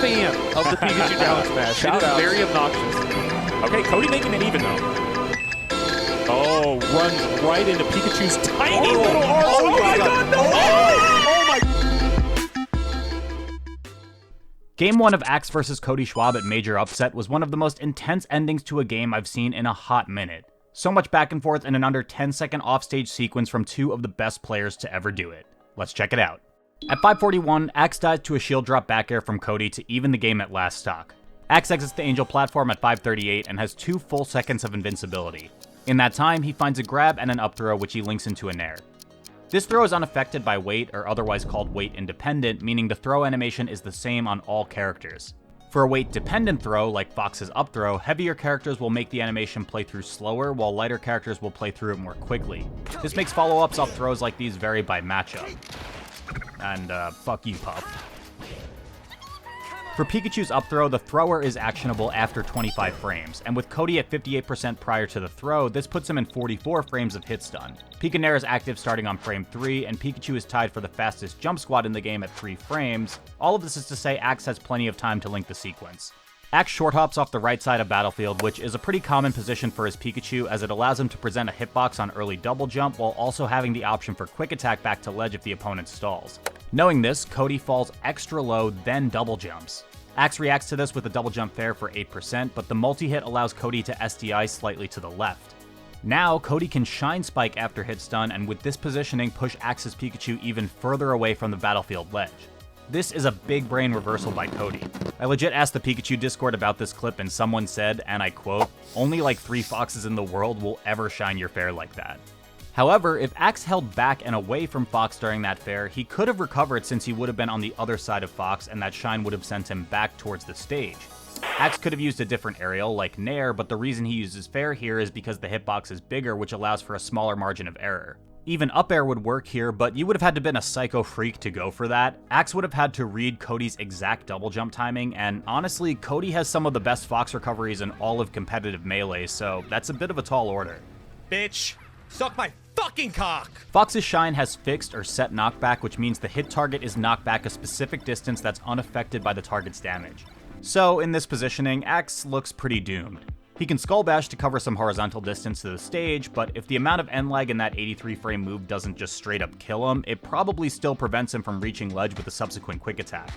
fan of the Pikachu down smash. It is very obnoxious. Okay, Cody making it even though. Oh, runs right into Pikachu's tiny little arms. Oh my god, no! Oh my... Game 1 of Axe vs. Cody Schwab at Major Upset was one of the most intense endings to a game I've seen in a hot minute. So much back and forth in an under 10-second offstage sequence from two of the best players to ever do it. Let's check it out. At 541, Axe dies to a shield drop back air from Cody to even the game at last stock. Axe exits the Angel platform at 538 and has 2 full seconds of invincibility. In that time, he finds a grab and an up throw which he links into a nair. This throw is unaffected by weight, or otherwise called weight independent, meaning the throw animation is the same on all characters. For a weight-dependent throw, like Fox's up throw, heavier characters will make the animation play through slower, while lighter characters will play through it more quickly. This makes follow-ups off throws like these vary by matchup. And, fuck you, Puff. For Pikachu's up throw, the thrower is actionable after 25 frames, and with Cody at 58% prior to the throw, this puts him in 44 frames of hit stun. Pika Nair is active starting on frame 3, and Pikachu is tied for the fastest jump squad in the game at 3 frames. All of this is to say Axe has plenty of time to link the sequence. Axe short hops off the right side of battlefield, which is a pretty common position for his Pikachu as it allows him to present a hitbox on early double jump while also having the option for quick attack back to ledge if the opponent stalls. Knowing this, Cody falls extra low, then double jumps. Axe reacts to this with a double jump fair for 8%, but the multi-hit allows Cody to SDI slightly to the left. Now, Cody can Shine Spike after hit stun, and with this positioning push Axe's Pikachu even further away from the battlefield ledge. This is a big brain reversal by Cody. I legit asked the Pikachu Discord about this clip and someone said, and I quote, "Only like 3 Foxes in the world will ever shine your fair like that." However, if Axe held back and away from Fox during that fair, he could have recovered since he would have been on the other side of Fox and that shine would have sent him back towards the stage. Axe could have used a different aerial like Nair, but the reason he uses fair here is because the hitbox is bigger, which allows for a smaller margin of error. Even up air would work here, but you would have had to been a psycho freak to go for that. Axe would have had to read Cody's exact double jump timing, and honestly, Cody has some of the best Fox recoveries in all of competitive Melee, so that's a bit of a tall order. Bitch, suck my fucking cock! Fox's shine has fixed or set knockback, which means the hit target is knocked back a specific distance that's unaffected by the target's damage. So, in this positioning, Axe looks pretty doomed. He can Skull Bash to cover some horizontal distance to the stage, but if the amount of end lag in that 83 frame move doesn't just straight up kill him, it probably still prevents him from reaching ledge with a subsequent quick attack.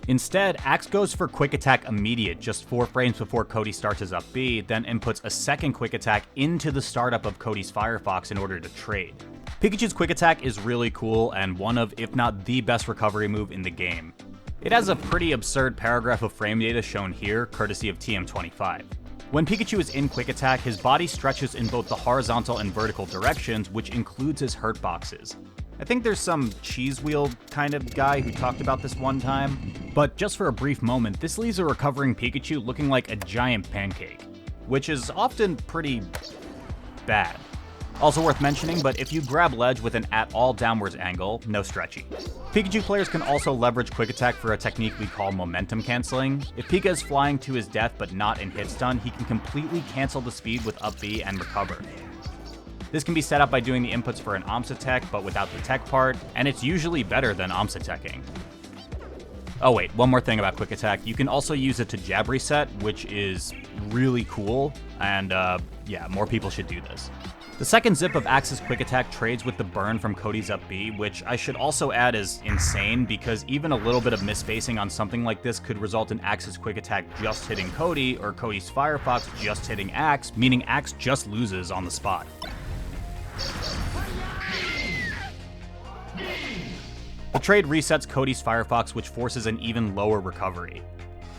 Instead, Axe goes for quick attack immediate just 4 frames before Cody starts his up B, then inputs a second quick attack into the startup of Cody's Firefox in order to trade. Pikachu's quick attack is really cool and one of, if not the best recovery move in the game. It has a pretty absurd paragraph of frame data shown here, courtesy of TM25. When Pikachu is in quick attack, his body stretches in both the horizontal and vertical directions, which includes his hurt boxes. I think there's some cheese wheel kind of guy who talked about this one time, but just for a brief moment, this leaves a recovering Pikachu looking like a giant pancake, which is often pretty bad. Also worth mentioning, but if you grab ledge with an at-all downwards angle, no stretchy. Pikachu players can also leverage quick attack for a technique we call momentum canceling. If Pika is flying to his death but not in hit stun, he can completely cancel the speed with up B and recover. This can be set up by doing the inputs for an OMSA tech, but without the tech part, and it's usually better than OMSA teching. Oh wait, one more thing about quick attack. You can also use it to jab reset, which is really cool, and yeah, more people should do this. The second zip of Axe's quick attack trades with the burn from Cody's up B, which I should also add is insane because even a little bit of misspacing on something like this could result in Axe's quick attack just hitting Cody, or Cody's Firefox just hitting Axe, meaning Axe just loses on the spot. The trade resets Cody's Firefox, which forces an even lower recovery.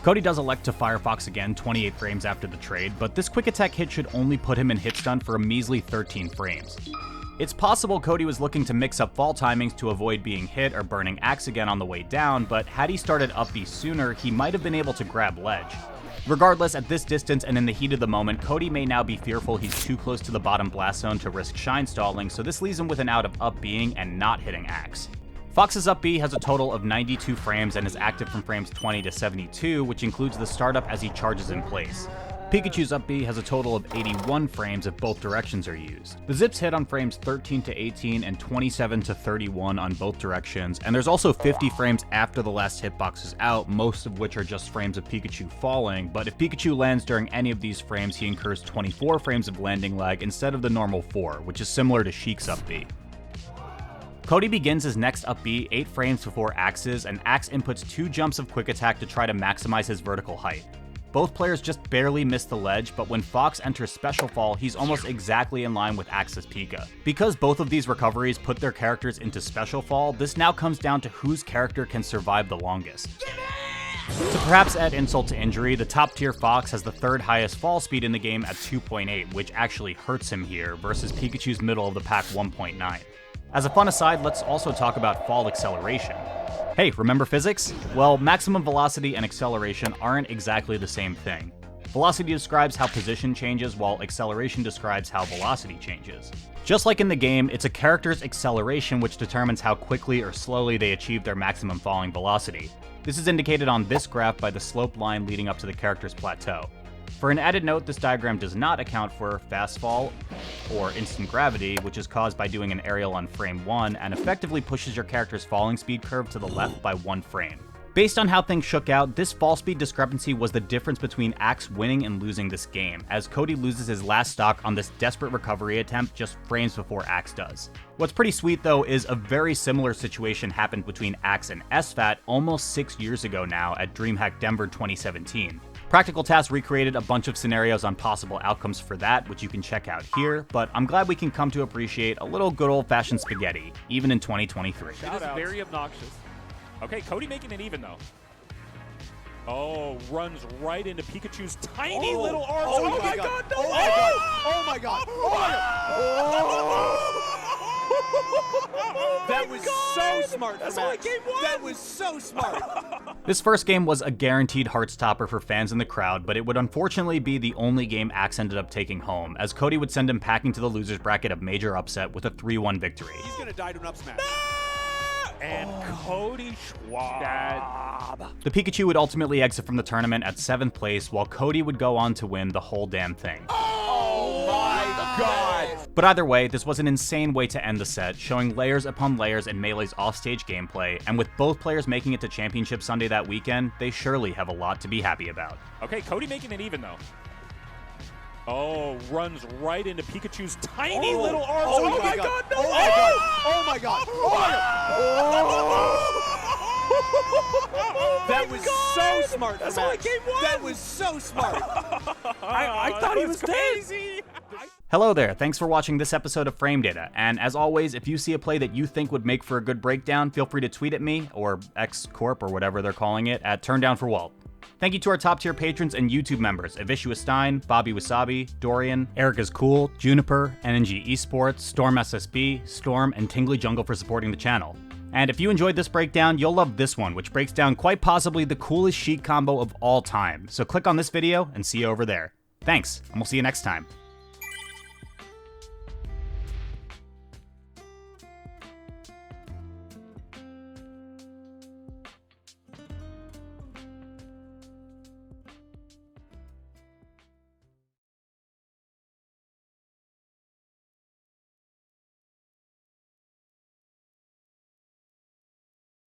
Cody does elect to Firefox again 28 frames after the trade, but this quick attack hit should only put him in hit stun for a measly 13 frames. It's possible Cody was looking to mix up fall timings to avoid being hit or burning Axe again on the way down, but had he started up B sooner, he might have been able to grab ledge. Regardless, at this distance and in the heat of the moment, Cody may now be fearful he's too close to the bottom blast zone to risk shine stalling, so this leaves him with an out of up B'ing and not hitting Axe. Fox's up B has a total of 92 frames and is active from frames 20 to 72, which includes the startup as he charges in place. Pikachu's up B has a total of 81 frames if both directions are used. The zips hit on frames 13 to 18 and 27 to 31 on both directions, and there's also 50 frames after the last hitbox is out, most of which are just frames of Pikachu falling, but if Pikachu lands during any of these frames, he incurs 24 frames of landing lag instead of the normal 4, which is similar to Sheik's up B. Cody begins his next up B 8 frames before Axe's, and Axe inputs 2 jumps of quick attack to try to maximize his vertical height. Both players just barely miss the ledge, but when Fox enters Special Fall, he's almost exactly in line with Axe's Pika. Because both of these recoveries put their characters into Special Fall, this now comes down to whose character can survive the longest. To perhaps add insult to injury, the top tier Fox has the 3rd highest fall speed in the game at 2.8, which actually hurts him here, versus Pikachu's middle of the pack 1.9. As a fun aside, let's also talk about fall acceleration. Hey, remember physics? Well, maximum velocity and acceleration aren't exactly the same thing. Velocity describes how position changes, while acceleration describes how velocity changes. Just like in the game, it's a character's acceleration which determines how quickly or slowly they achieve their maximum falling velocity. This is indicated on this graph by the sloped line leading up to the character's plateau. For an added note, this diagram does not account for fast fall or instant gravity, which is caused by doing an aerial on frame 1 and effectively pushes your character's falling speed curve to the left by 1 frame. Based on how things shook out, this fall speed discrepancy was the difference between Axe winning and losing this game, as Cody loses his last stock on this desperate recovery attempt just frames before Axe does. What's pretty sweet though is a very similar situation happened between Axe and SFAT almost 6 years ago now at DreamHack Denver 2017. Practical Task recreated a bunch of scenarios on possible outcomes for that, which you can check out here, but I'm glad we can come to appreciate a little good old-fashioned spaghetti, even in 2023. It is very obnoxious. Okay, Cody making it even, though. Oh, runs right into Pikachu's tiny little arms. Oh my god, no! Oh my god! That was so smart. That's all game 1. That was so smart. This first game was a guaranteed heart-stopper for fans in the crowd, but it would unfortunately be the only game Axe ended up taking home, as Cody would send him packing to the loser's bracket of major upset with a 3-1 victory. He's gonna die to an up smash. And Cody Schwab. The Pikachu would ultimately exit from the tournament at 7th place, while Cody would go on to win the whole damn thing. Oh my god! But either way, this was an insane way to end the set, showing layers upon layers in Melee's offstage gameplay, and with both players making it to Championship Sunday that weekend, they surely have a lot to be happy about. Okay, Cody making it even, though. Oh, runs right into Pikachu's tiny little arms. Oh my god, no! Oh my god! That was so smart. That's all game 1. That was so smart. I thought he was crazy. Hello there, thanks for watching this episode of Frame Data, and as always, if you see a play that you think would make for a good breakdown, feel free to tweet at me, or X Corp or whatever they're calling it, at turndownforALT. Thank you to our top tier patrons and YouTube members, Avishua Stein, Bobby Wasabi, Dorian, Eric is Cool, Juniper, NNG Esports, Storm SSB, Storm, and Tingly Jungle for supporting the channel. And if you enjoyed this breakdown, you'll love this one, which breaks down quite possibly the coolest Sheik combo of all time. So click on this video and see you over there. Thanks, and we'll see you next time.